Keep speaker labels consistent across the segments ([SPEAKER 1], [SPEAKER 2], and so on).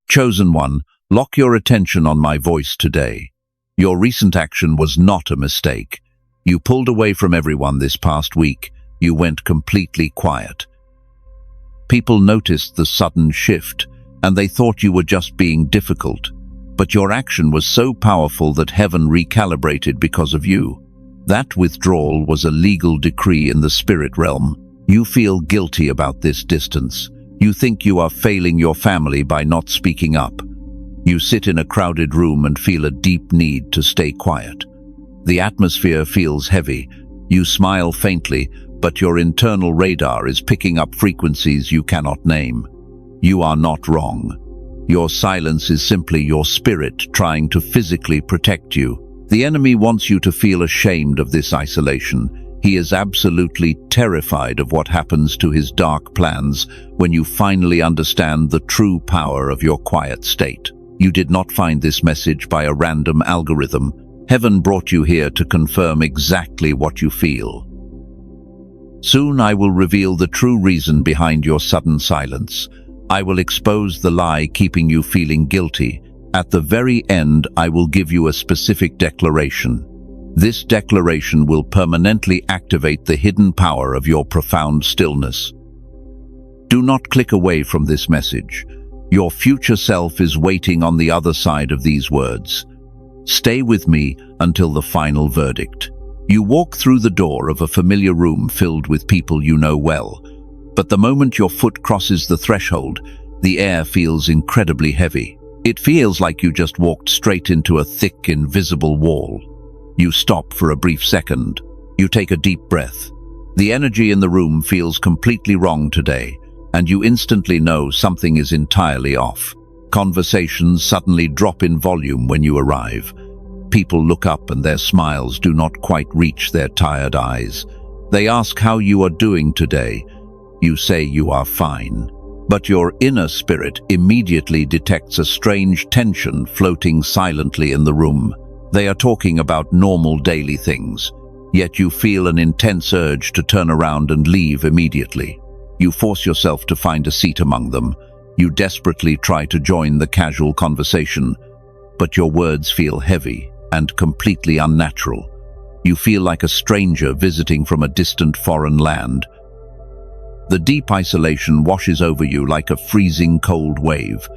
[SPEAKER 1] Chosen one, lock your attention on my voice today. Your recent action was not a mistake. You pulled away from everyone this past week. You went completely quiet. People noticed the sudden shift, and they thought you were just being difficult. But your action was so powerful that heaven recalibrated because of you. That withdrawal was a legal decree in the spirit realm. You feel guilty about this distance. You think you are failing your family by not speaking up. You sit in a crowded room and feel a deep need to stay quiet. The atmosphere feels heavy. You smile faintly, but your internal radar is picking up frequencies you cannot name. You are not wrong. Your silence is simply your spirit trying to physically protect you. The enemy wants you to feel ashamed of this isolation. He is absolutely terrified of what happens to his dark plans when you finally understand the true power of your quiet state. You did not find this message by a random algorithm. Heaven brought you here to confirm exactly what you feel. Soon I will reveal the true reason behind your sudden silence. I will expose the lie keeping you feeling guilty. At the very end, I will give you a specific declaration. This declaration will permanently activate the hidden power of your profound stillness. Do not click away from this message. Your future self is waiting on the other side of these words. Stay with me until the final verdict. You walk through the door of a familiar room filled with people you know well. But the moment your foot crosses the threshold, the air feels incredibly heavy. It feels like you just walked straight into a thick, invisible wall. You stop for a brief second. You take a deep breath. The energy in the room feels completely wrong today, and you instantly know something is entirely off. Conversations suddenly drop in volume when you arrive. People look up and their smiles do not quite reach their tired eyes. They ask how you are doing today. You say you are fine. But your inner spirit immediately detects a strange tension floating silently in the room. They are talking about normal daily things, yet you feel an intense urge to turn around and leave immediately. You force yourself to find a seat among them. You desperately try to join the casual conversation, but your words feel heavy and completely unnatural. You feel like a stranger visiting from a distant foreign land. The deep isolation washes over you like a freezing cold wave.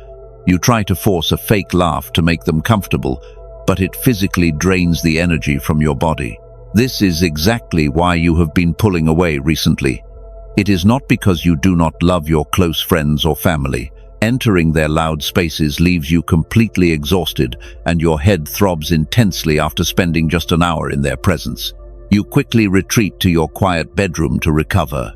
[SPEAKER 1] You try to force a fake laugh to make them comfortable, but it physically drains the energy from your body. This is exactly why you have been pulling away recently. It is not because you do not love your close friends or family. Entering their loud spaces leaves you completely exhausted, and your head throbs intensely after spending just an hour in their presence. You quickly retreat to your quiet bedroom to recover.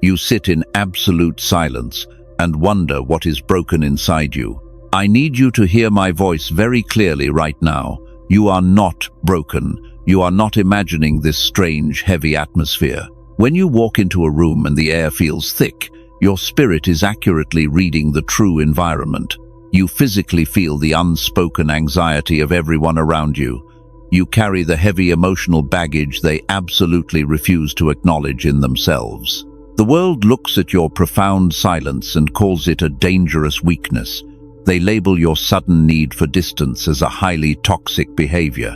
[SPEAKER 1] You sit in absolute silence and wonder what is broken inside you. I need you to hear my voice very clearly right now. You are not broken. You are not imagining this strange, heavy atmosphere. When you walk into a room and the air feels thick, your spirit is accurately reading the true environment. You physically feel the unspoken anxiety of everyone around you. You carry the heavy emotional baggage they absolutely refuse to acknowledge in themselves. The world looks at your profound silence and calls it a dangerous weakness. They label your sudden need for distance as a highly toxic behavior.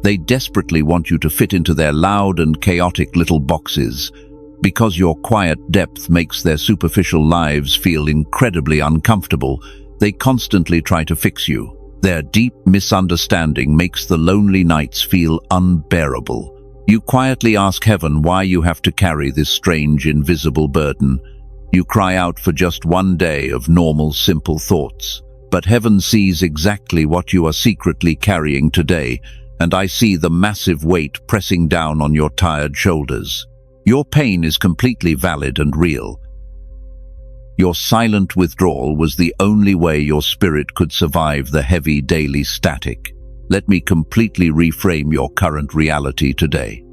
[SPEAKER 1] They desperately want you to fit into their loud and chaotic little boxes. Because your quiet depth makes their superficial lives feel incredibly uncomfortable, they constantly try to fix you. Their deep misunderstanding makes the lonely nights feel unbearable. You quietly ask heaven why you have to carry this strange, invisible burden. You cry out for just one day of normal, simple thoughts. But heaven sees exactly what you are secretly carrying today, and I see the massive weight pressing down on your tired shoulders. Your pain is completely valid and real. Your silent withdrawal was the only way your spirit could survive the heavy daily static. Let me completely reframe your current reality today.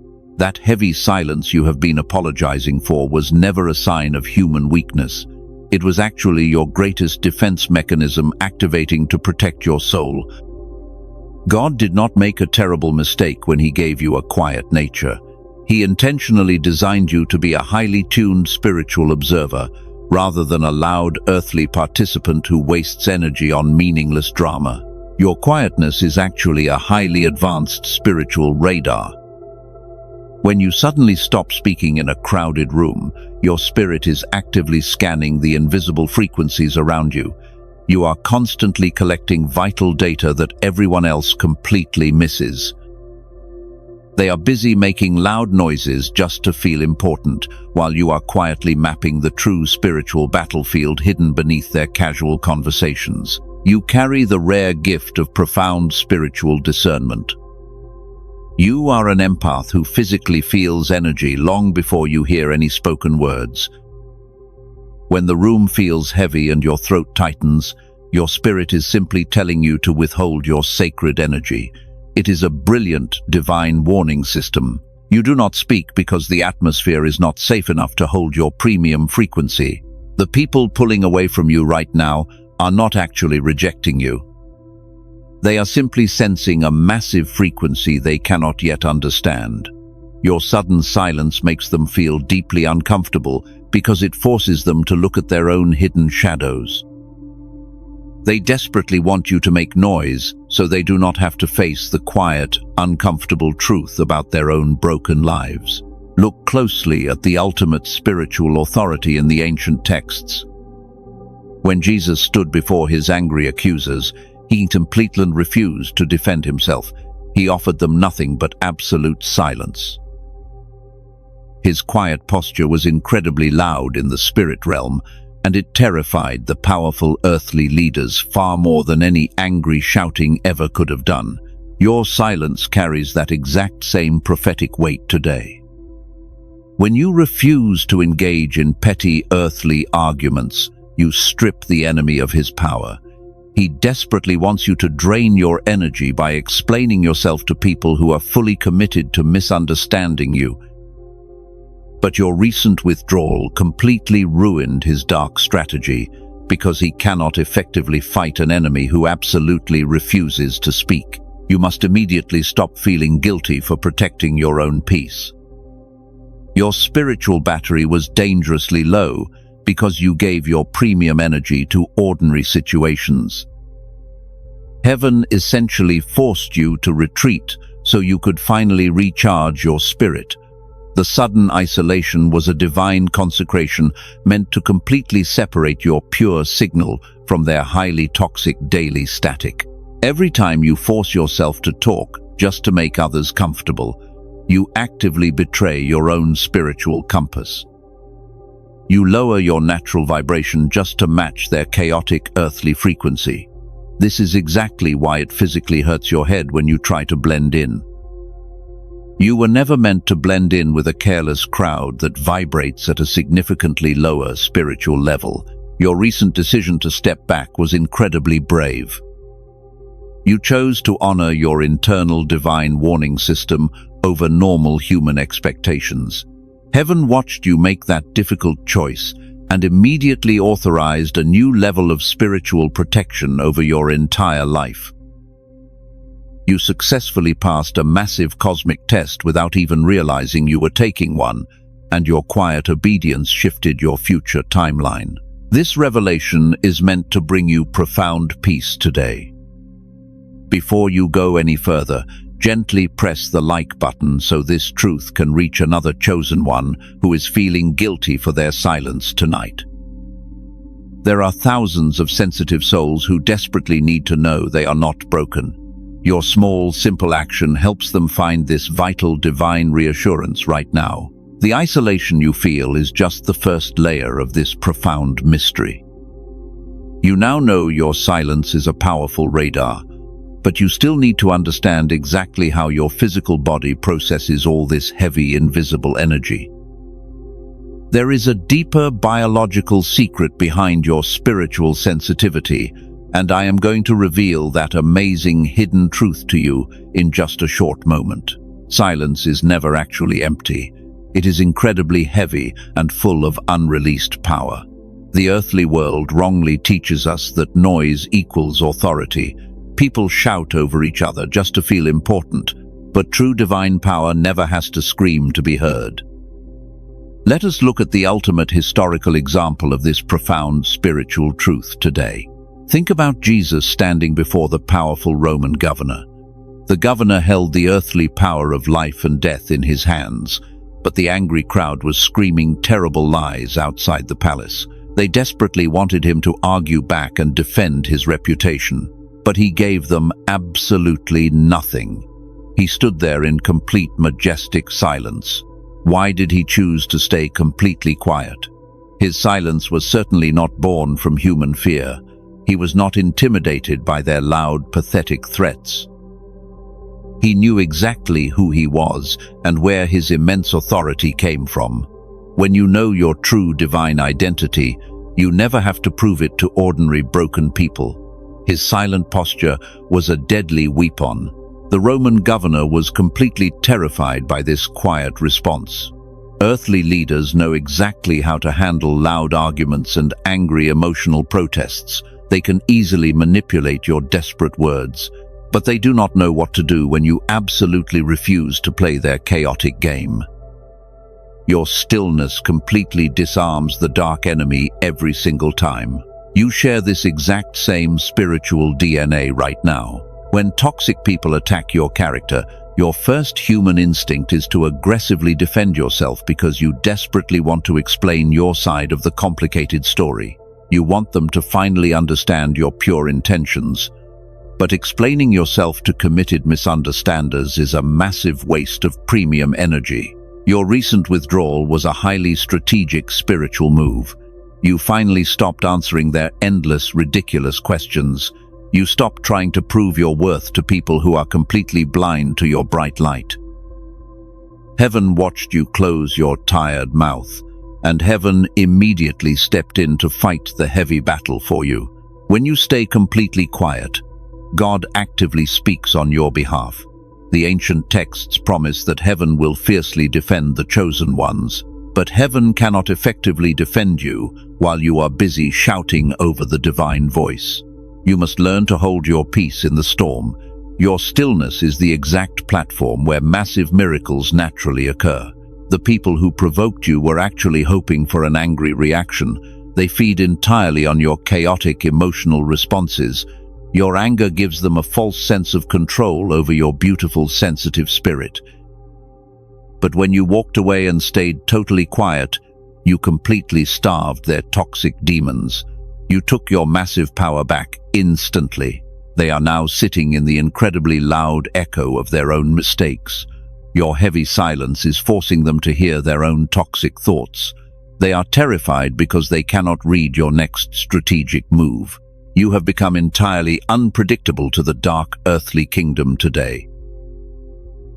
[SPEAKER 1] That heavy silence you have been apologizing for was never a sign of human weakness. It was actually your greatest defense mechanism activating to protect your soul. God did not make a terrible mistake when He gave you a quiet nature. He intentionally designed you to be a highly tuned spiritual observer, rather than a loud earthly participant who wastes energy on meaningless drama. Your quietness is actually a highly advanced spiritual radar. When you suddenly stop speaking in a crowded room, your spirit is actively scanning the invisible frequencies around you. You are constantly collecting vital data that everyone else completely misses. They are busy making loud noises just to feel important, while you are quietly mapping the true spiritual battlefield hidden beneath their casual conversations. You carry the rare gift of profound spiritual discernment. You are an empath who physically feels energy long before you hear any spoken words. When the room feels heavy and your throat tightens, your spirit is simply telling you to withhold your sacred energy. It is a brilliant, divine warning system. You do not speak because the atmosphere is not safe enough to hold your premium frequency. The people pulling away from you right now are not actually rejecting you. They are simply sensing a massive frequency they cannot yet understand. Your sudden silence makes them feel deeply uncomfortable because it forces them to look at their own hidden shadows. They desperately want you to make noise so they do not have to face the quiet, uncomfortable truth about their own broken lives. Look closely at the ultimate spiritual authority in the ancient texts. When Jesus stood before his angry accusers, he completely refused to defend himself. He offered them nothing but absolute silence. His quiet posture was incredibly loud in the spirit realm, and it terrified the powerful earthly leaders far more than any angry shouting ever could have done. Your silence carries that exact same prophetic weight today. When you refuse to engage in petty earthly arguments, you strip the enemy of his power. He desperately wants you to drain your energy by explaining yourself to people who are fully committed to misunderstanding you. But your recent withdrawal completely ruined his dark strategy because he cannot effectively fight an enemy who absolutely refuses to speak. You must immediately stop feeling guilty for protecting your own peace. Your spiritual battery was dangerously low because you gave your premium energy to ordinary situations. Heaven essentially forced you to retreat so you could finally recharge your spirit. The sudden isolation was a divine consecration meant to completely separate your pure signal from their highly toxic daily static. Every time you force yourself to talk just to make others comfortable, you actively betray your own spiritual compass. You lower your natural vibration just to match their chaotic earthly frequency. This is exactly why it physically hurts your head when you try to blend in. You were never meant to blend in with a careless crowd that vibrates at a significantly lower spiritual level. Your recent decision to step back was incredibly brave. You chose to honor your internal divine warning system over normal human expectations. Heaven watched you make that difficult choice and immediately authorized a new level of spiritual protection over your entire life. You successfully passed a massive cosmic test without even realizing you were taking one, and your quiet obedience shifted your future timeline. This revelation is meant to bring you profound peace today. Before you go any further, gently press the like button so this truth can reach another chosen one who is feeling guilty for their silence tonight. There are thousands of sensitive souls who desperately need to know they are not broken. Your small, simple action helps them find this vital divine reassurance right now. The isolation you feel is just the first layer of this profound mystery. You now know your silence is a powerful radar, but you still need to understand exactly how your physical body processes all this heavy, invisible energy. There is a deeper biological secret behind your spiritual sensitivity, and I am going to reveal that amazing hidden truth to you in just a short moment. Silence is never actually empty. It is incredibly heavy and full of unreleased power. The earthly world wrongly teaches us that noise equals authority. People shout over each other just to feel important, but true divine power never has to scream to be heard. Let us look at the ultimate historical example of this profound spiritual truth today. Think about Jesus standing before the powerful Roman governor. The governor held the earthly power of life and death in his hands, but the angry crowd was screaming terrible lies outside the palace. They desperately wanted him to argue back and defend his reputation, but he gave them absolutely nothing. He stood there in complete majestic silence. Why did he choose to stay completely quiet? His silence was certainly not born from human fear. He was not intimidated by their loud, pathetic threats. He knew exactly who he was and where his immense authority came from. When you know your true divine identity, you never have to prove it to ordinary broken people. His silent posture was a deadly weapon. The Roman governor was completely terrified by this quiet response. Earthly leaders know exactly how to handle loud arguments and angry emotional protests. They can easily manipulate your desperate words, but they do not know what to do when you absolutely refuse to play their chaotic game. Your stillness completely disarms the dark enemy every single time. You share this exact same spiritual DNA right now. When toxic people attack your character, your first human instinct is to aggressively defend yourself because you desperately want to explain your side of the complicated story. You want them to finally understand your pure intentions. But explaining yourself to committed misunderstanders is a massive waste of premium energy. Your recent withdrawal was a highly strategic spiritual move. You finally stopped answering their endless, ridiculous questions. You stopped trying to prove your worth to people who are completely blind to your bright light. Heaven watched you close your tired mouth, and heaven immediately stepped in to fight the heavy battle for you. When you stay completely quiet, God actively speaks on your behalf. The ancient texts promise that heaven will fiercely defend the chosen ones, but heaven cannot effectively defend you while you are busy shouting over the divine voice. You must learn to hold your peace in the storm. Your stillness is the exact platform where massive miracles naturally occur. The people who provoked you were actually hoping for an angry reaction. They feed entirely on your chaotic emotional responses. Your anger gives them a false sense of control over your beautiful, sensitive spirit. But when you walked away and stayed totally quiet, you completely starved their toxic demons. You took your massive power back instantly. They are now sitting in the incredibly loud echo of their own mistakes. Your heavy silence is forcing them to hear their own toxic thoughts. They are terrified because they cannot read your next strategic move. You have become entirely unpredictable to the dark earthly kingdom today.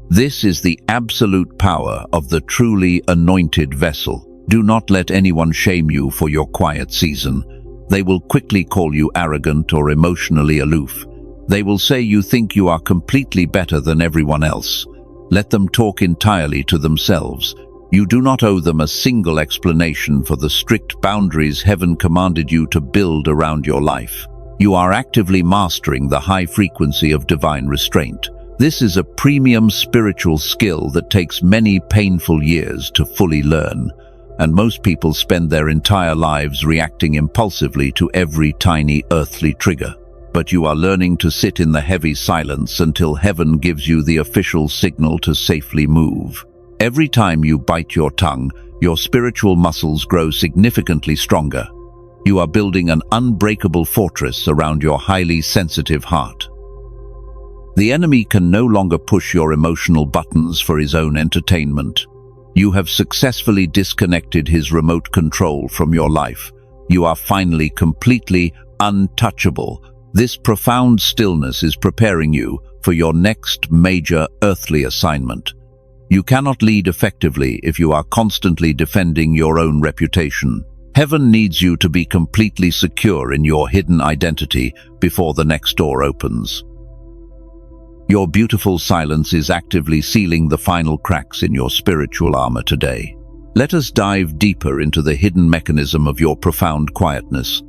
[SPEAKER 1] This is the absolute power of the truly anointed vessel. Do not let anyone shame you for your quiet season. They will quickly call you arrogant or emotionally aloof. They will say you think you are completely better than everyone else. Let them talk entirely to themselves. You do not owe them a single explanation for the strict boundaries heaven commanded you to build around your life. You are actively mastering the high frequency of divine restraint. This is a premium spiritual skill that takes many painful years to fully learn, and most people spend their entire lives reacting impulsively to every tiny earthly trigger. But you are learning to sit in the heavy silence until heaven gives you the official signal to safely move. Every time you bite your tongue, your spiritual muscles grow significantly stronger. You are building an unbreakable fortress around your highly sensitive heart. The enemy can no longer push your emotional buttons for his own entertainment. You have successfully disconnected his remote control from your life. You are finally completely untouchable. This profound stillness is preparing you for your next major earthly assignment. You cannot lead effectively if you are constantly defending your own reputation. Heaven needs you to be completely secure in your hidden identity before the next door opens. Your beautiful silence is actively sealing the final cracks in your spiritual armor today. Let us dive deeper into the hidden mechanism of your profound quietness.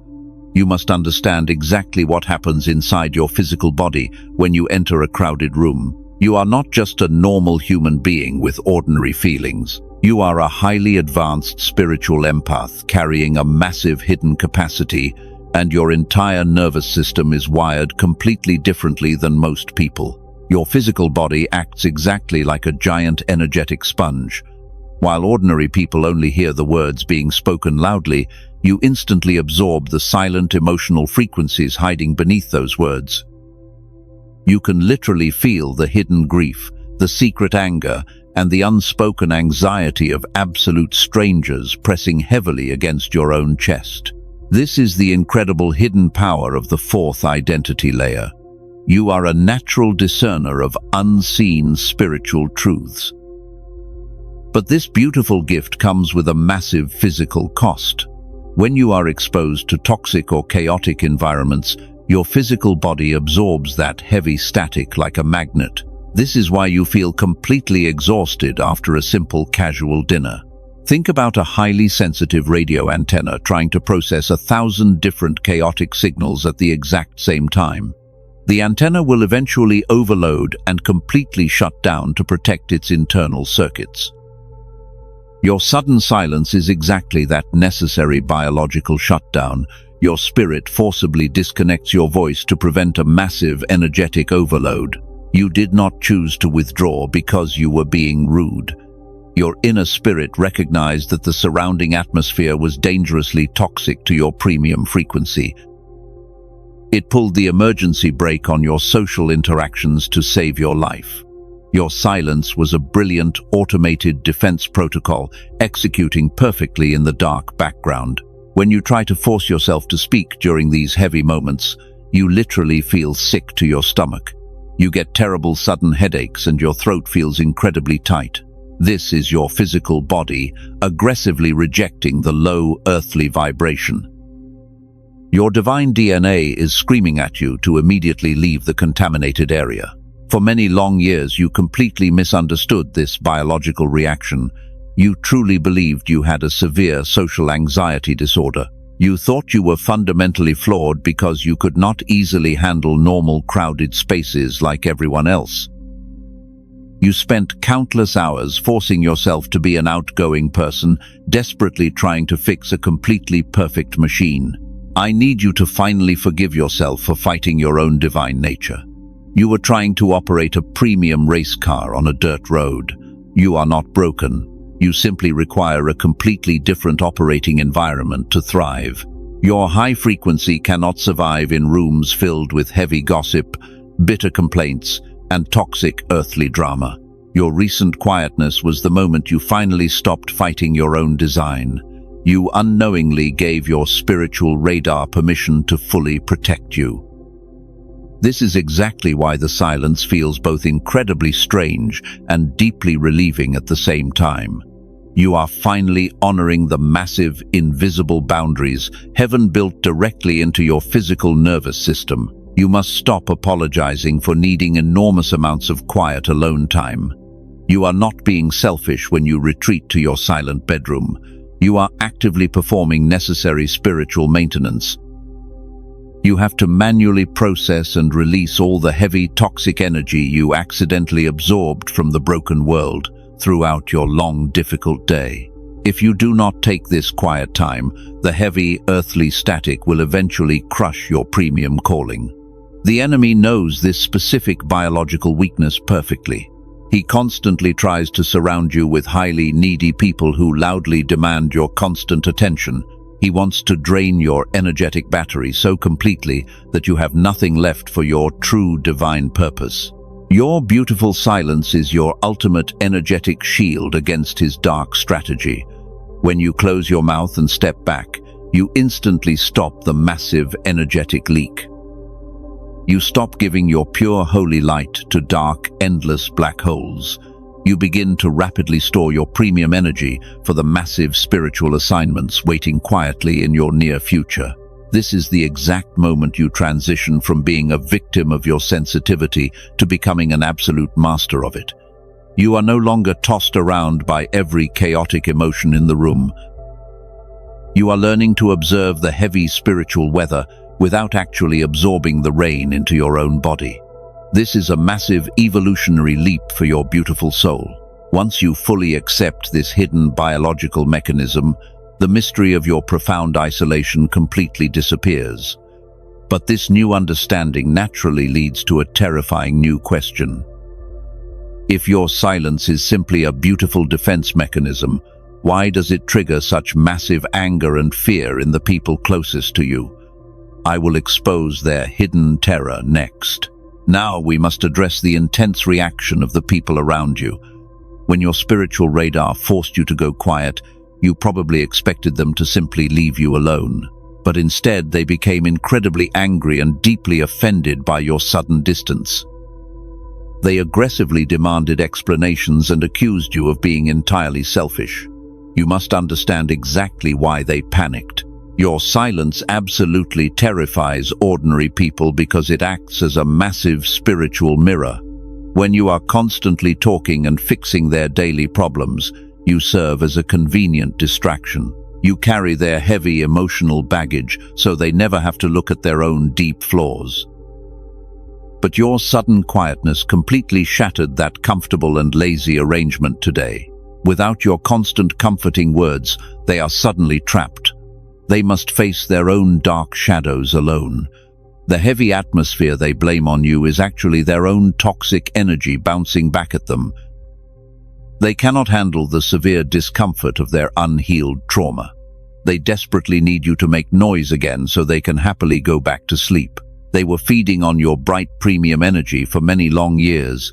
[SPEAKER 1] You must understand exactly what happens inside your physical body when you enter a crowded room. You are not just a normal human being with ordinary feelings. You are a highly advanced spiritual empath carrying a massive hidden capacity, and your entire nervous system is wired completely differently than most people. Your physical body acts exactly like a giant energetic sponge. While ordinary people only hear the words being spoken loudly, you instantly absorb the silent emotional frequencies hiding beneath those words. You can literally feel the hidden grief, the secret anger, and the unspoken anxiety of absolute strangers pressing heavily against your own chest. This is the incredible hidden power of the fourth identity layer. You are a natural discerner of unseen spiritual truths. But this beautiful gift comes with a massive physical cost. When you are exposed to toxic or chaotic environments, your physical body absorbs that heavy static like a magnet. This is why you feel completely exhausted after a simple casual dinner. Think about a highly sensitive radio antenna trying to process 1,000 different chaotic signals at the exact same time. The antenna will eventually overload and completely shut down to protect its internal circuits. Your sudden silence is exactly that necessary biological shutdown. Your spirit forcibly disconnects your voice to prevent a massive energetic overload. You did not choose to withdraw because you were being rude. Your inner spirit recognized that the surrounding atmosphere was dangerously toxic to your premium frequency. It pulled the emergency brake on your social interactions to save your life. Your silence was a brilliant automated defense protocol executing perfectly in the dark background. When you try to force yourself to speak during these heavy moments, you literally feel sick to your stomach. You get terrible sudden headaches and your throat feels incredibly tight. This is your physical body aggressively rejecting the low earthly vibration. Your divine DNA is screaming at you to immediately leave the contaminated area. For many long years, you completely misunderstood this biological reaction. You truly believed you had a severe social anxiety disorder. You thought you were fundamentally flawed because you could not easily handle normal crowded spaces like everyone else. You spent countless hours forcing yourself to be an outgoing person, desperately trying to fix a completely perfect machine. I need you to finally forgive yourself for fighting your own divine nature. You were trying to operate a premium race car on a dirt road. You are not broken. You simply require a completely different operating environment to thrive. Your high frequency cannot survive in rooms filled with heavy gossip, bitter complaints, and toxic earthly drama. Your recent quietness was the moment you finally stopped fighting your own design. You unknowingly gave your spiritual radar permission to fully protect you. This is exactly why the silence feels both incredibly strange and deeply relieving at the same time. You are finally honoring the massive, invisible boundaries heaven built directly into your physical nervous system. You must stop apologizing for needing enormous amounts of quiet alone time. You are not being selfish when you retreat to your silent bedroom. You are actively performing necessary spiritual maintenance. You have to manually process and release all the heavy, toxic energy you accidentally absorbed from the broken world throughout your long, difficult day. If you do not take this quiet time, the heavy, earthly static will eventually crush your premium calling. The enemy knows this specific biological weakness perfectly. He constantly tries to surround you with highly needy people who loudly demand your constant attention. He wants to drain your energetic battery so completely that you have nothing left for your true divine purpose. Your beautiful silence is your ultimate energetic shield against his dark strategy. When you close your mouth and step back, you instantly stop the massive energetic leak. You stop giving your pure holy light to dark, endless black holes. You begin to rapidly store your premium energy for the massive spiritual assignments waiting quietly in your near future. This is the exact moment you transition from being a victim of your sensitivity to becoming an absolute master of it. You are no longer tossed around by every chaotic emotion in the room. You are learning to observe the heavy spiritual weather without actually absorbing the rain into your own body. This is a massive evolutionary leap for your beautiful soul. Once you fully accept this hidden biological mechanism, the mystery of your profound isolation completely disappears. But this new understanding naturally leads to a terrifying new question. If your silence is simply a beautiful defense mechanism, why does it trigger such massive anger and fear in the people closest to you? I will expose their hidden terror next. Now we must address the intense reaction of the people around you. When your spiritual radar forced you to go quiet, you probably expected them to simply leave you alone. But instead, they became incredibly angry and deeply offended by your sudden distance. They aggressively demanded explanations and accused you of being entirely selfish. You must understand exactly why they panicked. Your silence absolutely terrifies ordinary people because it acts as a massive spiritual mirror. When you are constantly talking and fixing their daily problems, you serve as a convenient distraction. You carry their heavy emotional baggage so they never have to look at their own deep flaws. But your sudden quietness completely shattered that comfortable and lazy arrangement today. Without your constant comforting words, they are suddenly trapped. They must face their own dark shadows alone. The heavy atmosphere they blame on you is actually their own toxic energy bouncing back at them. They cannot handle the severe discomfort of their unhealed trauma. They desperately need you to make noise again so they can happily go back to sleep. They were feeding on your bright premium energy for many long years.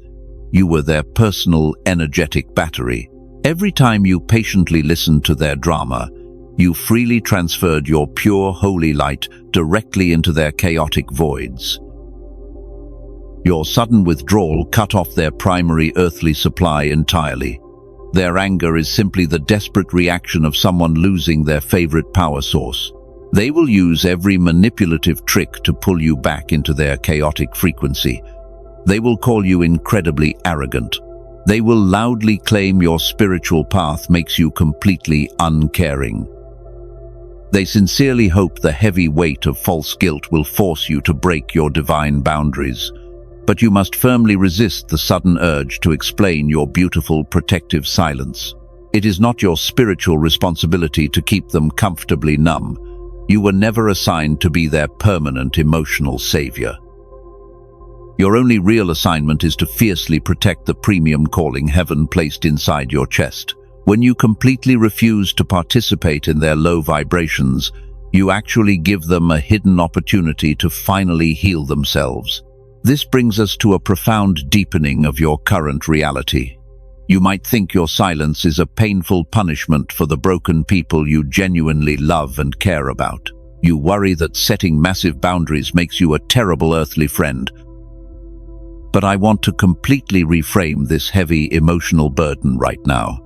[SPEAKER 1] You were their personal energetic battery. Every time you patiently listened to their drama, you freely transferred your pure holy light directly into their chaotic voids. Your sudden withdrawal cut off their primary earthly supply entirely. Their anger is simply the desperate reaction of someone losing their favorite power source. They will use every manipulative trick to pull you back into their chaotic frequency. They will call you incredibly arrogant. They will loudly claim your spiritual path makes you completely uncaring. They sincerely hope the heavy weight of false guilt will force you to break your divine boundaries. But you must firmly resist the sudden urge to explain your beautiful protective silence. It is not your spiritual responsibility to keep them comfortably numb. You were never assigned to be their permanent emotional savior. Your only real assignment is to fiercely protect the premium calling heaven placed inside your chest. When you completely refuse to participate in their low vibrations, you actually give them a hidden opportunity to finally heal themselves. This brings us to a profound deepening of your current reality. You might think your silence is a painful punishment for the broken people you genuinely love and care about. You worry that setting massive boundaries makes you a terrible earthly friend. But I want to completely reframe this heavy emotional burden right now.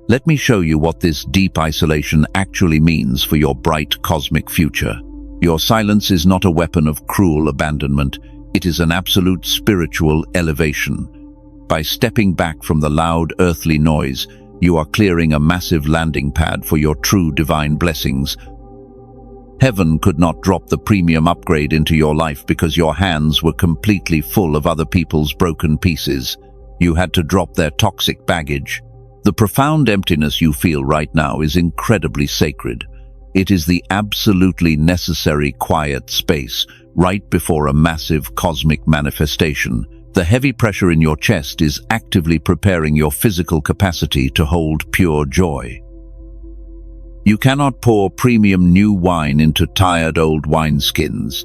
[SPEAKER 1] Let me show you what this deep isolation actually means for your bright cosmic future. Your silence is not a weapon of cruel abandonment. It is an absolute spiritual elevation. By stepping back from the loud earthly noise, you are clearing a massive landing pad for your true divine blessings. Heaven could not drop the premium upgrade into your life because your hands were completely full of other people's broken pieces. You had to drop their toxic baggage. The profound emptiness you feel right now is incredibly sacred. It is the absolutely necessary quiet space right before a massive cosmic manifestation. The heavy pressure in your chest is actively preparing your physical capacity to hold pure joy. You cannot pour premium new wine into tired old wineskins.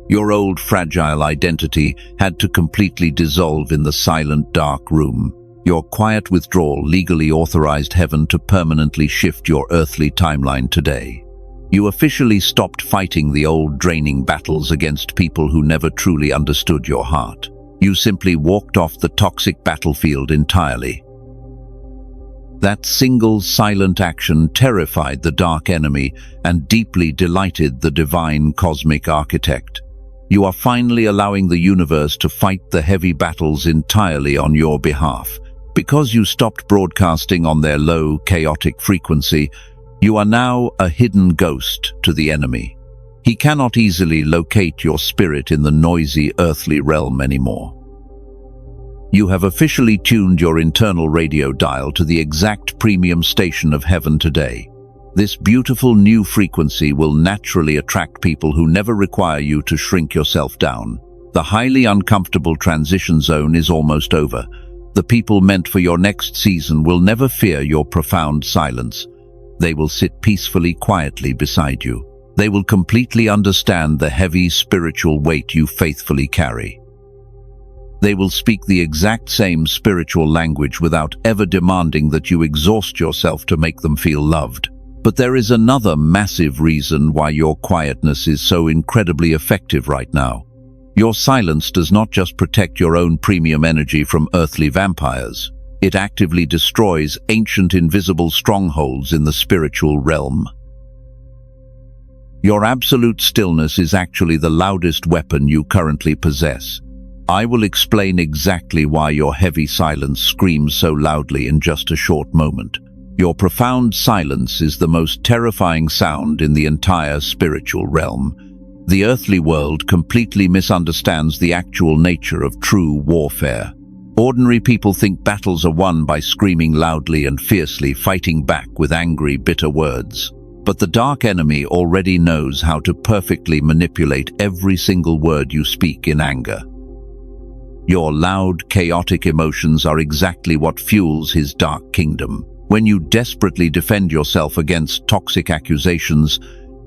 [SPEAKER 1] Your old fragile identity had to completely dissolve in the silent dark room. Your quiet withdrawal legally authorized heaven to permanently shift your earthly timeline today. You officially stopped fighting the old draining battles against people who never truly understood your heart. You simply walked off the toxic battlefield entirely. That single silent action terrified the dark enemy and deeply delighted the divine cosmic architect. You are finally allowing the universe to fight the heavy battles entirely on your behalf. Because you stopped broadcasting on their low, chaotic frequency, you are now a hidden ghost to the enemy. He cannot easily locate your spirit in the noisy earthly realm anymore. You have officially tuned your internal radio dial to the exact premium station of heaven today. This beautiful new frequency will naturally attract people who never require you to shrink yourself down. The highly uncomfortable transition zone is almost over. The people meant for your next season will never fear your profound silence. They will sit peacefully, quietly beside you. They will completely understand the heavy spiritual weight you faithfully carry. They will speak the exact same spiritual language without ever demanding that you exhaust yourself to make them feel loved. But there is another massive reason why your quietness is so incredibly effective right now. Your silence does not just protect your own premium energy from earthly vampires. It actively destroys ancient invisible strongholds in the spiritual realm. Your absolute stillness is actually the loudest weapon you currently possess. I will explain exactly why your heavy silence screams so loudly in just a short moment. Your profound silence is the most terrifying sound in the entire spiritual realm. The earthly world completely misunderstands the actual nature of true warfare. Ordinary people think battles are won by screaming loudly and fiercely, fighting back with angry, bitter words. But the dark enemy already knows how to perfectly manipulate every single word you speak in anger. Your loud, chaotic emotions are exactly what fuels his dark kingdom. When you desperately defend yourself against toxic accusations,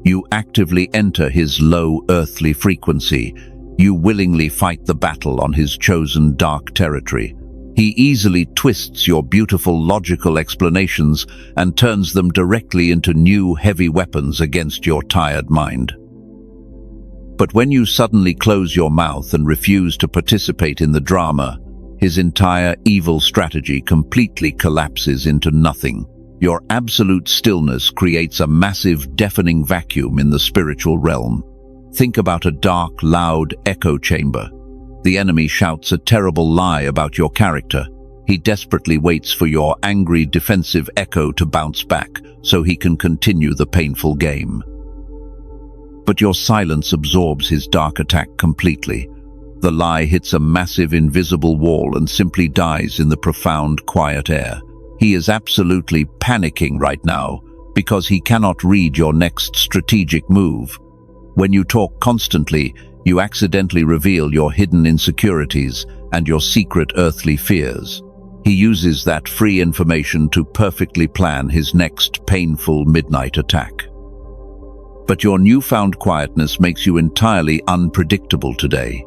[SPEAKER 1] you actively enter his low earthly frequency. You willingly fight the battle on his chosen dark territory. He easily twists your beautiful logical explanations and turns them directly into new heavy weapons against your tired mind. But when you suddenly close your mouth and refuse to participate in the drama, his entire evil strategy completely collapses into nothing. Your absolute stillness creates a massive, deafening vacuum in the spiritual realm. Think about a dark, loud echo chamber. The enemy shouts a terrible lie about your character. He desperately waits for your angry, defensive echo to bounce back so he can continue the painful game. But your silence absorbs his dark attack completely. The lie hits a massive invisible wall and simply dies in the profound, quiet air. He is absolutely panicking right now because he cannot read your next strategic move. When you talk constantly, you accidentally reveal your hidden insecurities and your secret earthly fears. He uses that free information to perfectly plan his next painful midnight attack. But your newfound quietness makes you entirely unpredictable today.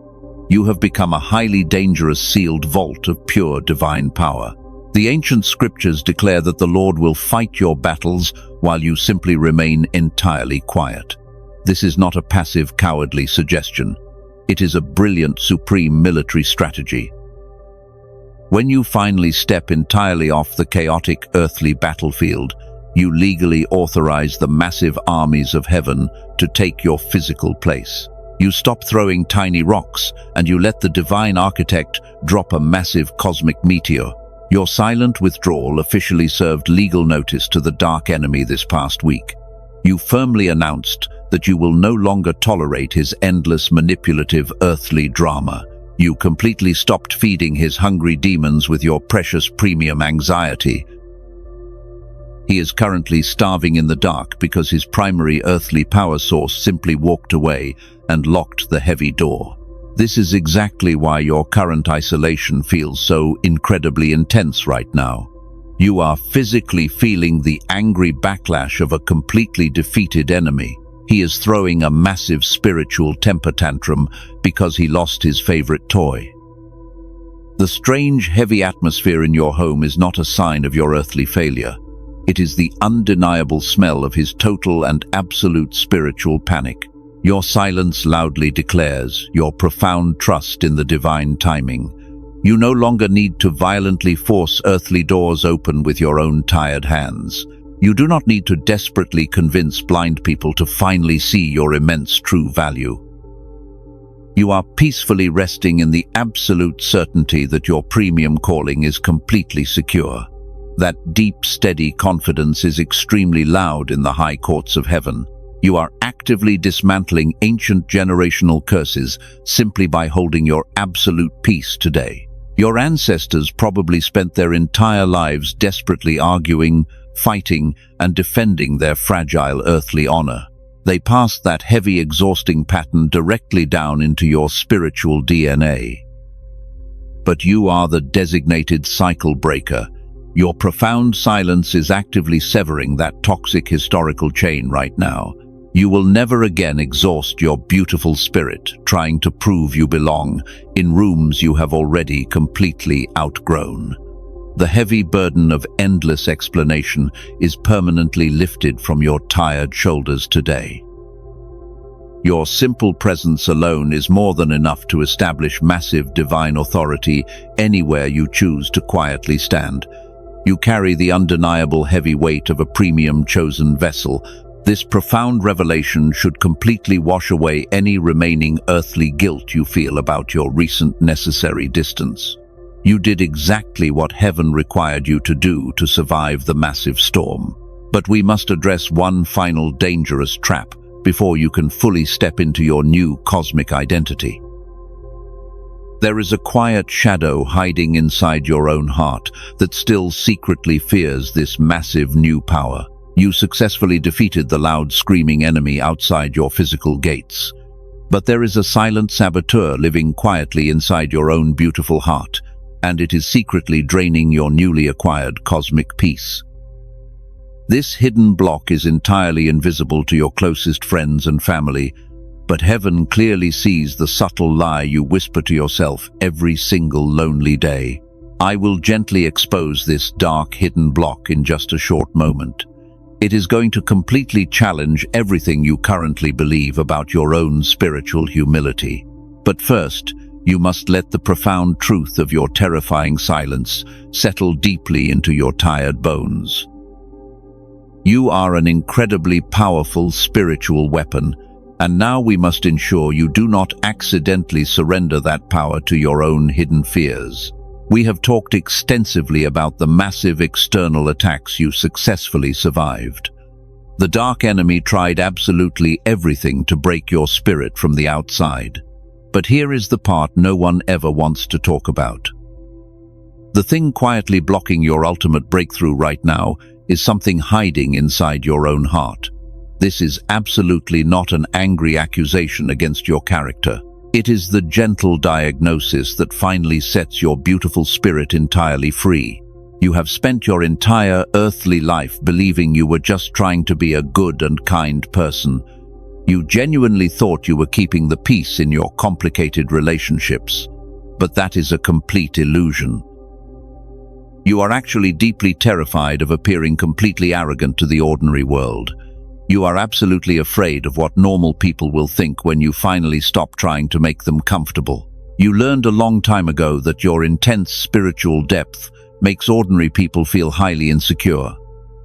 [SPEAKER 1] You have become a highly dangerous sealed vault of pure divine power. The ancient scriptures declare that the Lord will fight your battles while you simply remain entirely quiet. This is not a passive, cowardly suggestion. It is a brilliant, supreme military strategy. When you finally step entirely off the chaotic earthly battlefield, you legally authorize the massive armies of heaven to take your physical place. You stop throwing tiny rocks and you let the divine architect drop a massive cosmic meteor. Your silent withdrawal officially served legal notice to the dark enemy this past week. You firmly announced that you will no longer tolerate his endless manipulative earthly drama. You completely stopped feeding his hungry demons with your precious premium anxiety. He is currently starving in the dark because his primary earthly power source simply walked away and locked the heavy door. This is exactly why your current isolation feels so incredibly intense right now. You are physically feeling the angry backlash of a completely defeated enemy. He is throwing a massive spiritual temper tantrum because he lost his favorite toy. The strange, heavy atmosphere in your home is not a sign of your earthly failure. It is the undeniable smell of his total and absolute spiritual panic. Your silence loudly declares your profound trust in the divine timing. You no longer need to violently force earthly doors open with your own tired hands. You do not need to desperately convince blind people to finally see your immense true value. You are peacefully resting in the absolute certainty that your premium calling is completely secure. That deep, steady confidence is extremely loud in the high courts of heaven. You are actively dismantling ancient generational curses simply by holding your absolute peace today. Your ancestors probably spent their entire lives desperately arguing, fighting, and defending their fragile earthly honor. They passed that heavy, exhausting pattern directly down into your spiritual DNA. But you are the designated cycle breaker. Your profound silence is actively severing that toxic historical chain right now. You will never again exhaust your beautiful spirit trying to prove you belong in rooms you have already completely outgrown. The heavy burden of endless explanation is permanently lifted from your tired shoulders today. Your simple presence alone is more than enough to establish massive divine authority anywhere you choose to quietly stand. You carry the undeniable heavy weight of a premium chosen vessel. This profound revelation should completely wash away any remaining earthly guilt you feel about your recent necessary distance. You did exactly what heaven required you to do to survive the massive storm. But we must address one final dangerous trap before you can fully step into your new cosmic identity. There is a quiet shadow hiding inside your own heart that still secretly fears this massive new power. You successfully defeated the loud screaming enemy outside your physical gates. But there is a silent saboteur living quietly inside your own beautiful heart, and it is secretly draining your newly acquired cosmic peace. This hidden block is entirely invisible to your closest friends and family, but heaven clearly sees the subtle lie you whisper to yourself every single lonely day. I will gently expose this dark hidden block in just a short moment. It is going to completely challenge everything you currently believe about your own spiritual humility. But first, you must let the profound truth of your terrifying silence settle deeply into your tired bones. You are an incredibly powerful spiritual weapon, and now we must ensure you do not accidentally surrender that power to your own hidden fears. We have talked extensively about the massive external attacks you successfully survived. The dark enemy tried absolutely everything to break your spirit from the outside. But here is the part no one ever wants to talk about. The thing quietly blocking your ultimate breakthrough right now is something hiding inside your own heart. This is absolutely not an angry accusation against your character. It is the gentle diagnosis that finally sets your beautiful spirit entirely free. You have spent your entire earthly life believing you were just trying to be a good and kind person. You genuinely thought you were keeping the peace in your complicated relationships. But that is a complete illusion. You are actually deeply terrified of appearing completely arrogant to the ordinary world. You are absolutely afraid of what normal people will think when you finally stop trying to make them comfortable. You learned a long time ago that your intense spiritual depth makes ordinary people feel highly insecure.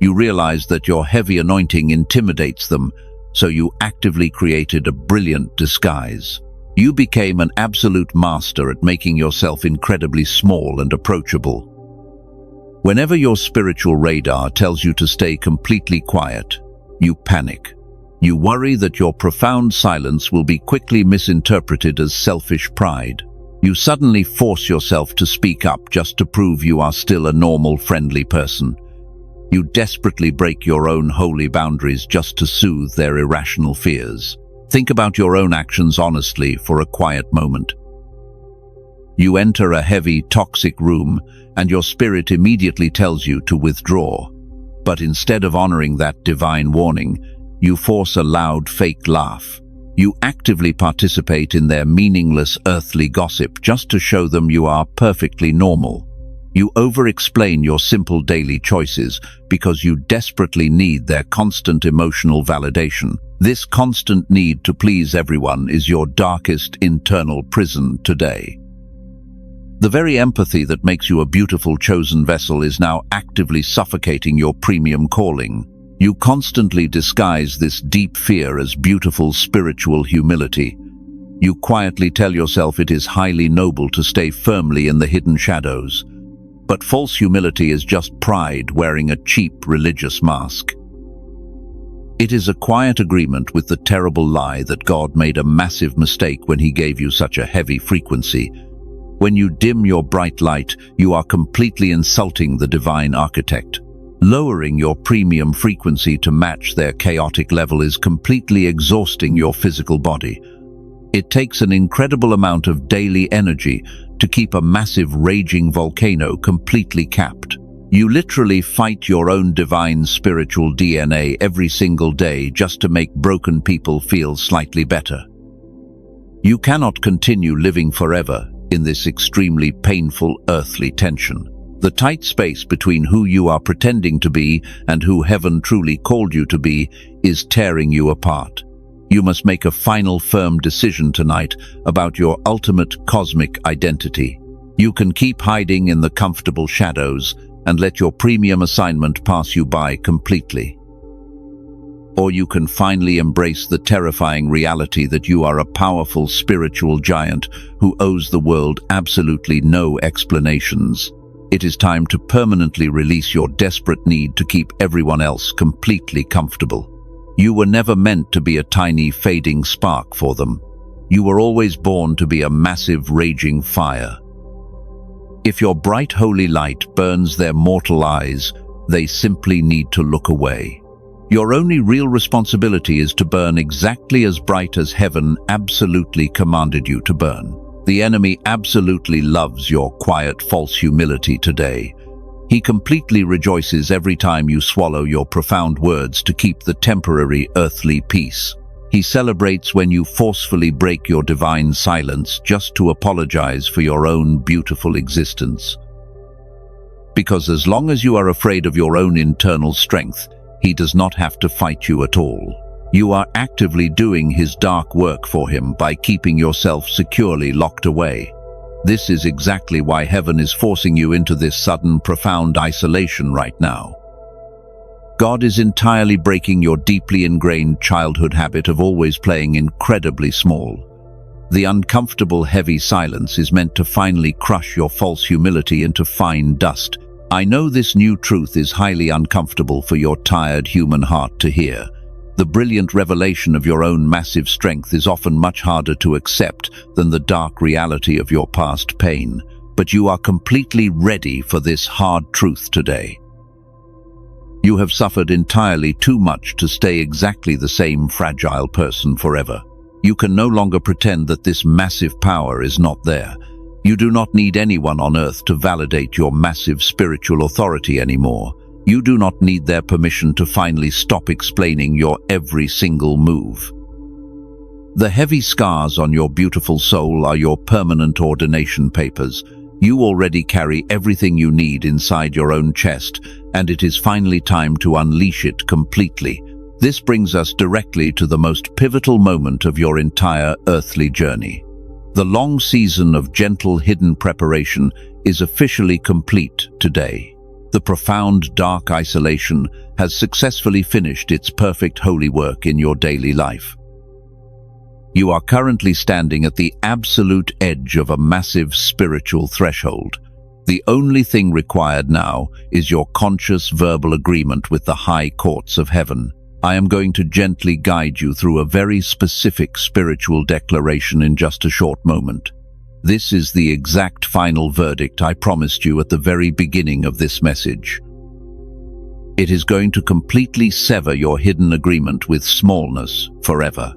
[SPEAKER 1] You realized that your heavy anointing intimidates them, so you actively created a brilliant disguise. You became an absolute master at making yourself incredibly small and approachable. Whenever your spiritual radar tells you to stay completely quiet, you panic. You worry that your profound silence will be quickly misinterpreted as selfish pride. You suddenly force yourself to speak up just to prove you are still a normal, friendly person. You desperately break your own holy boundaries just to soothe their irrational fears. Think about your own actions honestly for a quiet moment. You enter a heavy, toxic room, and your spirit immediately tells you to withdraw. But instead of honoring that divine warning, you force a loud, fake laugh. You actively participate in their meaningless earthly gossip just to show them you are perfectly normal. You over-explain your simple daily choices because you desperately need their constant emotional validation. This constant need to please everyone is your darkest internal prison today. The very empathy that makes you a beautiful chosen vessel is now actively suffocating your premium calling. You constantly disguise this deep fear as beautiful spiritual humility. You quietly tell yourself it is highly noble to stay firmly in the hidden shadows. But false humility is just pride wearing a cheap religious mask. It is a quiet agreement with the terrible lie that God made a massive mistake when he gave you such a heavy frequency. When you dim your bright light, you are completely insulting the divine architect. Lowering your premium frequency to match their chaotic level is completely exhausting your physical body. It takes an incredible amount of daily energy to keep a massive raging volcano completely capped. You literally fight your own divine spiritual DNA every single day just to make broken people feel slightly better. You cannot continue living forever in this extremely painful earthly tension. The tight space between who you are pretending to be and who heaven truly called you to be is tearing you apart. You must make a final firm decision tonight about your ultimate cosmic identity. You can keep hiding in the comfortable shadows and let your premium assignment pass you by completely. Or you can finally embrace the terrifying reality that you are a powerful spiritual giant who owes the world absolutely no explanations. It is time to permanently release your desperate need to keep everyone else completely comfortable. You were never meant to be a tiny fading spark for them. You were always born to be a massive raging fire. If your bright holy light burns their mortal eyes, they simply need to look away. Your only real responsibility is to burn exactly as bright as heaven absolutely commanded you to burn. The enemy absolutely loves your quiet, false humility today. He completely rejoices every time you swallow your profound words to keep the temporary earthly peace. He celebrates when you forcefully break your divine silence just to apologize for your own beautiful existence. Because as long as you are afraid of your own internal strength, he does not have to fight you at all. You are actively doing his dark work for him by keeping yourself securely locked away. This is exactly why heaven is forcing you into this sudden, profound isolation right now. God is entirely breaking your deeply ingrained childhood habit of always playing incredibly small. The uncomfortable, heavy silence is meant to finally crush your false humility into fine dust. I know this new truth is highly uncomfortable for your tired human heart to hear. The brilliant revelation of your own massive strength is often much harder to accept than the dark reality of your past pain. But you are completely ready for this hard truth today. You have suffered entirely too much to stay exactly the same fragile person forever. You can no longer pretend that this massive power is not there. You do not need anyone on earth to validate your massive spiritual authority anymore. You do not need their permission to finally stop explaining your every single move. The heavy scars on your beautiful soul are your permanent ordination papers. You already carry everything you need inside your own chest, and it is finally time to unleash it completely. This brings us directly to the most pivotal moment of your entire earthly journey. The long season of gentle hidden preparation is officially complete today. The profound dark isolation has successfully finished its perfect holy work in your daily life. You are currently standing at the absolute edge of a massive spiritual threshold. The only thing required now is your conscious verbal agreement with the high courts of heaven. I am going to gently guide you through a very specific spiritual declaration in just a short moment. This is the exact final verdict I promised you at the very beginning of this message. It is going to completely sever your hidden agreement with smallness forever.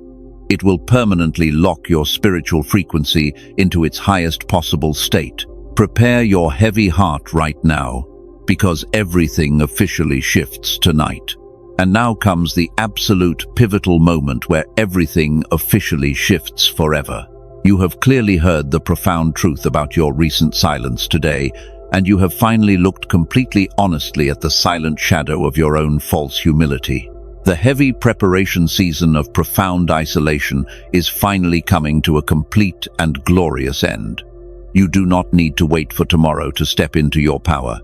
[SPEAKER 1] It will permanently lock your spiritual frequency into its highest possible state. Prepare your heavy heart right now, because everything officially shifts tonight. And now comes the absolute pivotal moment where everything officially shifts forever. You have clearly heard the profound truth about your recent silence today, and you have finally looked completely honestly at the silent shadow of your own false humility. The heavy preparation season of profound isolation is finally coming to a complete and glorious end. You do not need to wait for tomorrow to step into your power.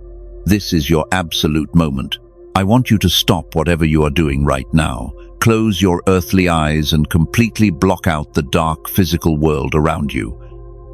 [SPEAKER 1] This is your absolute moment. I want you to stop whatever you are doing right now. Close your earthly eyes and completely block out the dark physical world around you.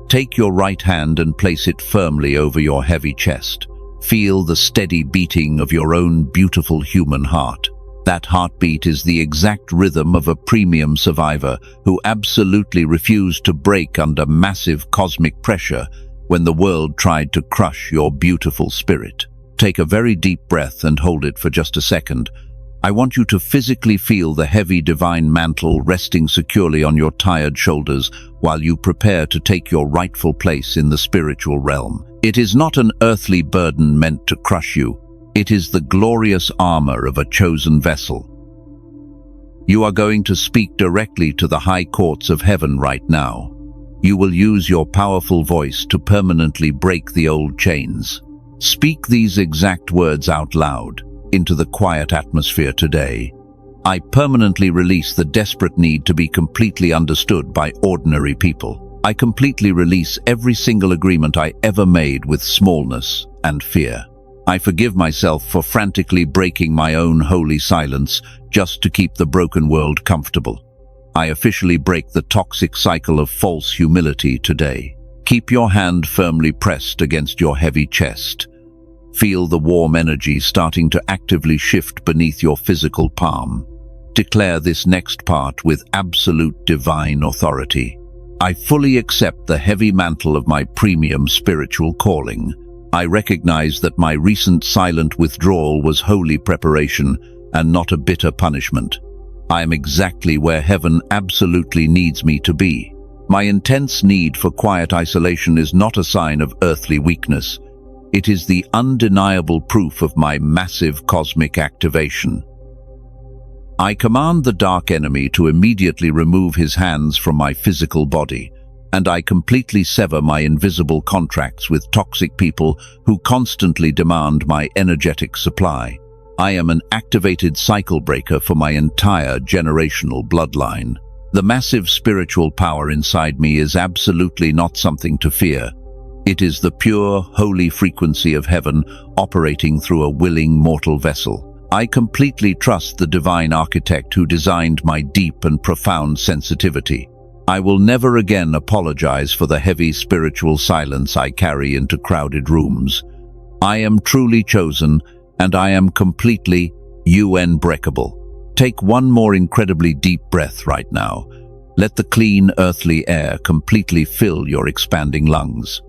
[SPEAKER 1] Take your right hand and place it firmly over your heavy chest. Feel the steady beating of your own beautiful human heart. That heartbeat is the exact rhythm of a premium survivor who absolutely refused to break under massive cosmic pressure when the world tried to crush your beautiful spirit. Take a very deep breath and hold it for just a second. I want you to physically feel the heavy divine mantle resting securely on your tired shoulders while you prepare to take your rightful place in the spiritual realm. It is not an earthly burden meant to crush you. It is the glorious armor of a chosen vessel. You are going to speak directly to the high courts of heaven right now. You will use your powerful voice to permanently break the old chains. Speak these exact words out loud into the quiet atmosphere today. I permanently release the desperate need to be completely understood by ordinary people. I completely release every single agreement I ever made with smallness and fear. I forgive myself for frantically breaking my own holy silence just to keep the broken world comfortable. I officially break the toxic cycle of false humility today. Keep your hand firmly pressed against your heavy chest. Feel the warm energy starting to actively shift beneath your physical palm. Declare this next part with absolute divine authority. I fully accept the heavy mantle of my premium spiritual calling. I recognize that my recent silent withdrawal was holy preparation and not a bitter punishment. I am exactly where heaven absolutely needs me to be. My intense need for quiet isolation is not a sign of earthly weakness. It is the undeniable proof of my massive cosmic activation. I command the dark enemy to immediately remove his hands from my physical body, and I completely sever my invisible contracts with toxic people who constantly demand my energetic supply. I am an activated cycle breaker for my entire generational bloodline. The massive spiritual power inside me is absolutely not something to fear. It is the pure, holy frequency of heaven operating through a willing mortal vessel. I completely trust the divine architect who designed my deep and profound sensitivity. I will never again apologize for the heavy spiritual silence I carry into crowded rooms. I am truly chosen, and I am completely unbreakable. Take one more incredibly deep breath right now. Let the clean, earthly air completely fill your expanding lungs.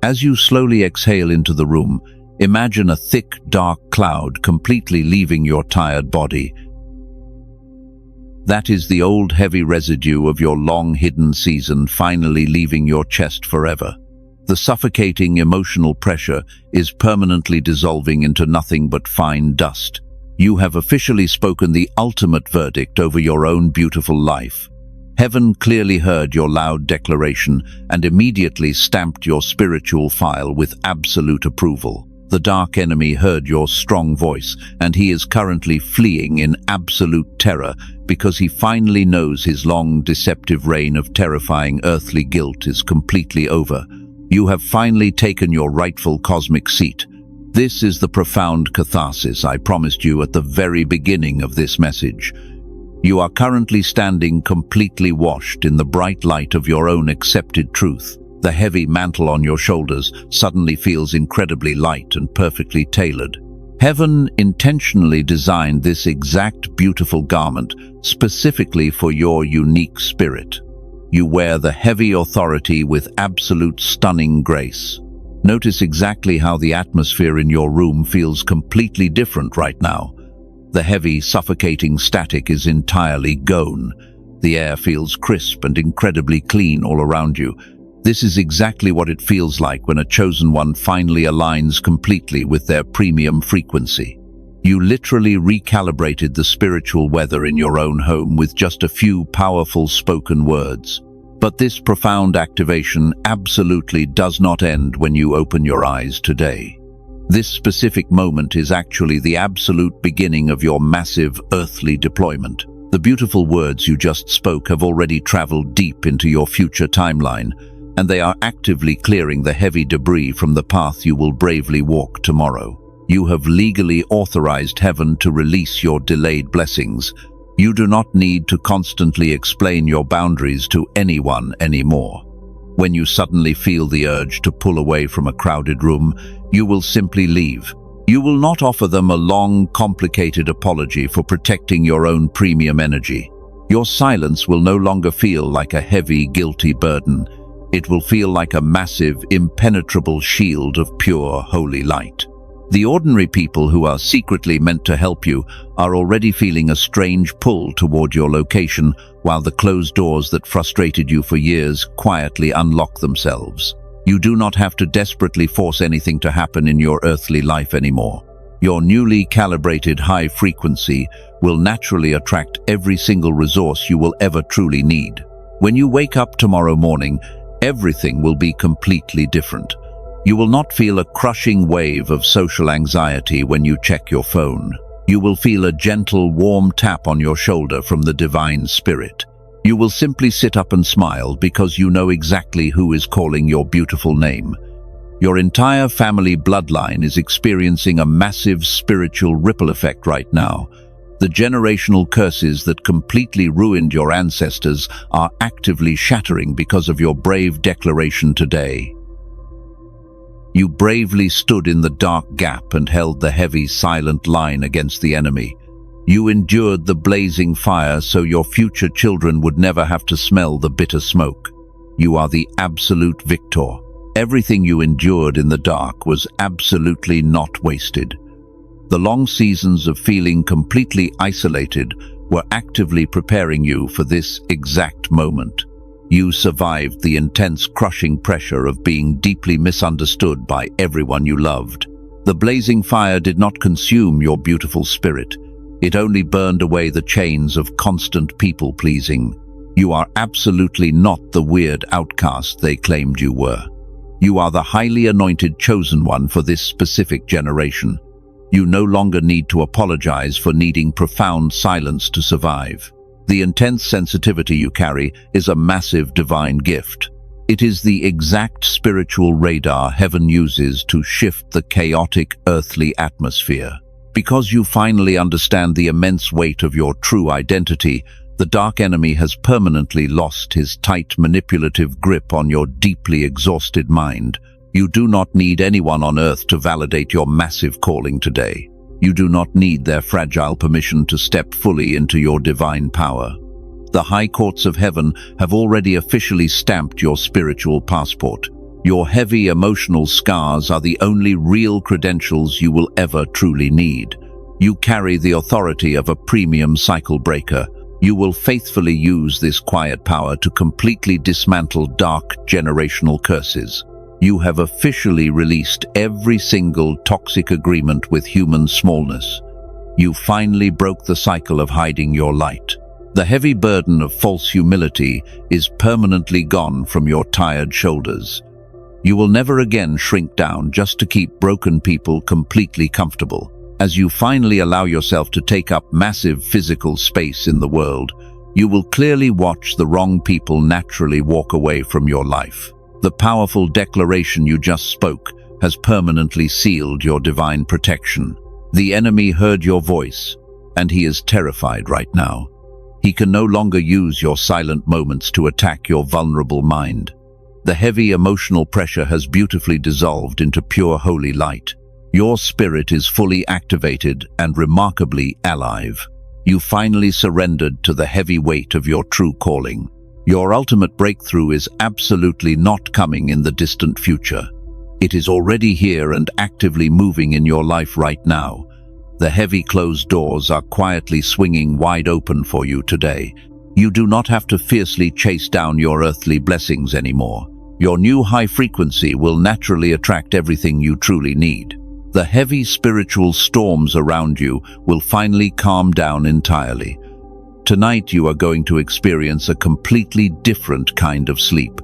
[SPEAKER 1] As you slowly exhale into the room, imagine a thick, dark cloud completely leaving your tired body. That is the old heavy residue of your long-hidden season finally leaving your chest forever. The suffocating emotional pressure is permanently dissolving into nothing but fine dust. You have officially spoken the ultimate verdict over your own beautiful life. Heaven clearly heard your loud declaration and immediately stamped your spiritual file with absolute approval. The dark enemy heard your strong voice, and he is currently fleeing in absolute terror because he finally knows his long, deceptive reign of terrifying earthly guilt is completely over. You have finally taken your rightful cosmic seat. This is the profound catharsis I promised you at the very beginning of this message. You are currently standing completely washed in the bright light of your own accepted truth. The heavy mantle on your shoulders suddenly feels incredibly light and perfectly tailored. Heaven intentionally designed this exact beautiful garment specifically for your unique spirit. You wear the heavy authority with absolute stunning grace. Notice exactly how the atmosphere in your room feels completely different right now. The heavy, suffocating static is entirely gone. The air feels crisp and incredibly clean all around you. This is exactly what it feels like when a chosen one finally aligns completely with their premium frequency. You literally recalibrated the spiritual weather in your own home with just a few powerful spoken words. But this profound activation absolutely does not end when you open your eyes today. This specific moment is actually the absolute beginning of your massive earthly deployment. The beautiful words you just spoke have already traveled deep into your future timeline, and they are actively clearing the heavy debris from the path you will bravely walk tomorrow. You have legally authorized heaven to release your delayed blessings. You do not need to constantly explain your boundaries to anyone anymore. When you suddenly feel the urge to pull away from a crowded room, you will simply leave. You will not offer them a long, complicated apology for protecting your own premium energy. Your silence will no longer feel like a heavy, guilty burden. It will feel like a massive, impenetrable shield of pure, holy light. The ordinary people who are secretly meant to help you are already feeling a strange pull toward your location, while the closed doors that frustrated you for years quietly unlock themselves. You do not have to desperately force anything to happen in your earthly life anymore. Your newly calibrated high frequency will naturally attract every single resource you will ever truly need. When you wake up tomorrow morning, everything will be completely different. You will not feel a crushing wave of social anxiety when you check your phone. You will feel a gentle, warm tap on your shoulder from the divine spirit. You will simply sit up and smile because you know exactly who is calling your beautiful name. Your entire family bloodline is experiencing a massive spiritual ripple effect right now. The generational curses that completely ruined your ancestors are actively shattering because of your brave declaration today. You bravely stood in the dark gap and held the heavy, silent line against the enemy. You endured the blazing fire so your future children would never have to smell the bitter smoke. You are the absolute victor. Everything you endured in the dark was absolutely not wasted. The long seasons of feeling completely isolated were actively preparing you for this exact moment. You survived the intense, crushing pressure of being deeply misunderstood by everyone you loved. The blazing fire did not consume your beautiful spirit. It only burned away the chains of constant people-pleasing. You are absolutely not the weird outcast they claimed you were. You are the highly anointed chosen one for this specific generation. You no longer need to apologize for needing profound silence to survive. The intense sensitivity you carry is a massive divine gift. It is the exact spiritual radar heaven uses to shift the chaotic earthly atmosphere. Because you finally understand the immense weight of your true identity, the dark enemy has permanently lost his tight, manipulative grip on your deeply exhausted mind. You do not need anyone on earth to validate your massive calling today. You do not need their fragile permission to step fully into your divine power. The high courts of heaven have already officially stamped your spiritual passport. Your heavy emotional scars are the only real credentials you will ever truly need. You carry the authority of a premium cycle breaker. You will faithfully use this quiet power to completely dismantle dark generational curses. You have officially released every single toxic agreement with human smallness. You finally broke the cycle of hiding your light. The heavy burden of false humility is permanently gone from your tired shoulders. You will never again shrink down just to keep broken people completely comfortable. As you finally allow yourself to take up massive physical space in the world, you will clearly watch the wrong people naturally walk away from your life. The powerful declaration you just spoke has permanently sealed your divine protection. The enemy heard your voice, and he is terrified right now. He can no longer use your silent moments to attack your vulnerable mind. The heavy emotional pressure has beautifully dissolved into pure holy light. Your spirit is fully activated and remarkably alive. You finally surrendered to the heavy weight of your true calling. Your ultimate breakthrough is absolutely not coming in the distant future. It is already here and actively moving in your life right now. The heavy closed doors are quietly swinging wide open for you today. You do not have to fiercely chase down your earthly blessings anymore. Your new high frequency will naturally attract everything you truly need. The heavy spiritual storms around you will finally calm down entirely. Tonight you are going to experience a completely different kind of sleep.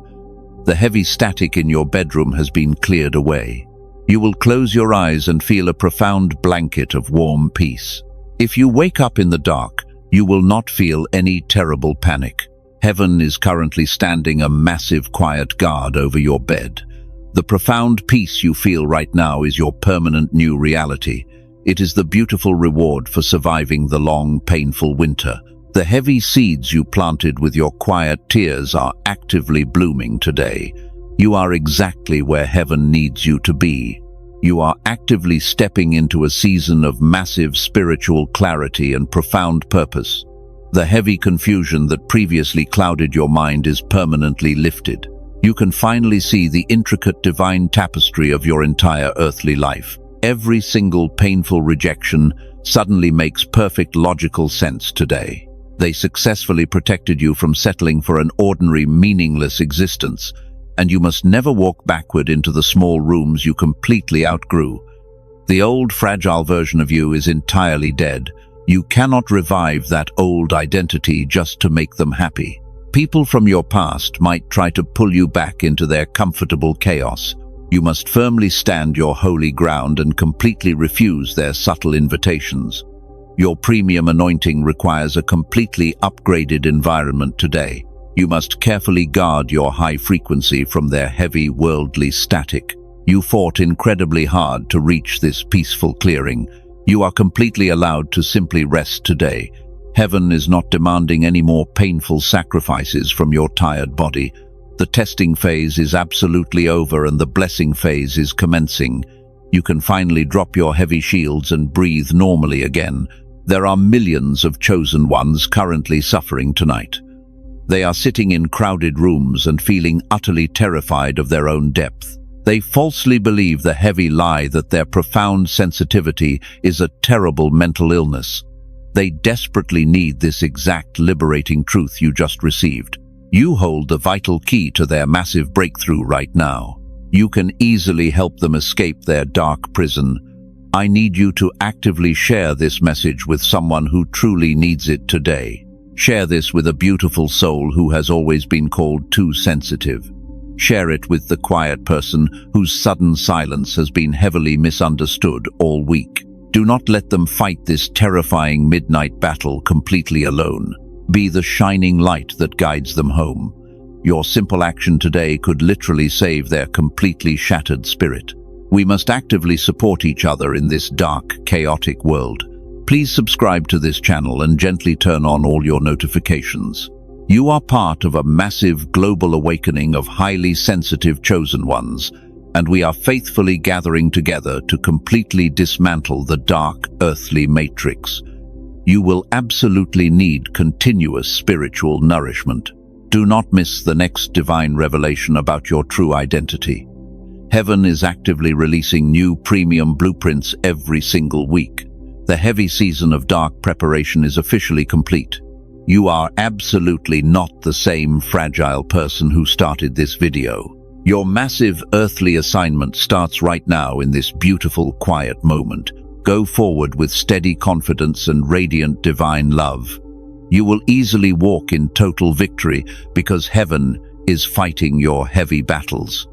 [SPEAKER 1] The heavy static in your bedroom has been cleared away. You will close your eyes and feel a profound blanket of warm peace. If you wake up in the dark, you will not feel any terrible panic. Heaven is currently standing a massive quiet guard over your bed. The profound peace you feel right now is your permanent new reality. It is the beautiful reward for surviving the long, painful winter. The heavy seeds you planted with your quiet tears are actively blooming today. You are exactly where heaven needs you to be. You are actively stepping into a season of massive spiritual clarity and profound purpose. The heavy confusion that previously clouded your mind is permanently lifted. You can finally see the intricate divine tapestry of your entire earthly life. Every single painful rejection suddenly makes perfect logical sense today. They successfully protected you from settling for an ordinary, meaningless existence, and you must never walk backward into the small rooms you completely outgrew. The old, fragile version of you is entirely dead. You cannot revive that old identity just to make them happy. People from your past might try to pull you back into their comfortable chaos. You must firmly stand your holy ground and completely refuse their subtle invitations. Your premium anointing requires a completely upgraded environment today. You must carefully guard your high frequency from their heavy worldly static. You fought incredibly hard to reach this peaceful clearing. You are completely allowed to simply rest today. Heaven is not demanding any more painful sacrifices from your tired body. The testing phase is absolutely over and the blessing phase is commencing. You can finally drop your heavy shields and breathe normally again. There are millions of chosen ones currently suffering tonight. They are sitting in crowded rooms and feeling utterly terrified of their own depth. They falsely believe the heavy lie that their profound sensitivity is a terrible mental illness. They desperately need this exact liberating truth you just received. You hold the vital key to their massive breakthrough right now. You can easily help them escape their dark prison. I need you to actively share this message with someone who truly needs it today. Share this with a beautiful soul who has always been called too sensitive. Share it with the quiet person whose sudden silence has been heavily misunderstood all week. Do not let them fight this terrifying midnight battle completely alone. Be the shining light that guides them home. Your simple action today could literally save their completely shattered spirit. We must actively support each other in this dark, chaotic world. Please subscribe to this channel and gently turn on all your notifications. You are part of a massive global awakening of highly sensitive chosen ones, and we are faithfully gathering together to completely dismantle the dark, earthly matrix. You will absolutely need continuous spiritual nourishment. Do not miss the next divine revelation about your true identity. Heaven is actively releasing new premium blueprints every single week. The heavy season of dark preparation is officially complete. You are absolutely not the same fragile person who started this video. Your massive earthly assignment starts right now in this beautiful, quiet moment. Go forward with steady confidence and radiant divine love. You will easily walk in total victory because heaven is fighting your heavy battles.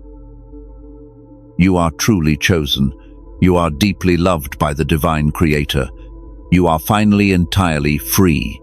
[SPEAKER 1] You are truly chosen. You are deeply loved by the divine creator. You are finally entirely free.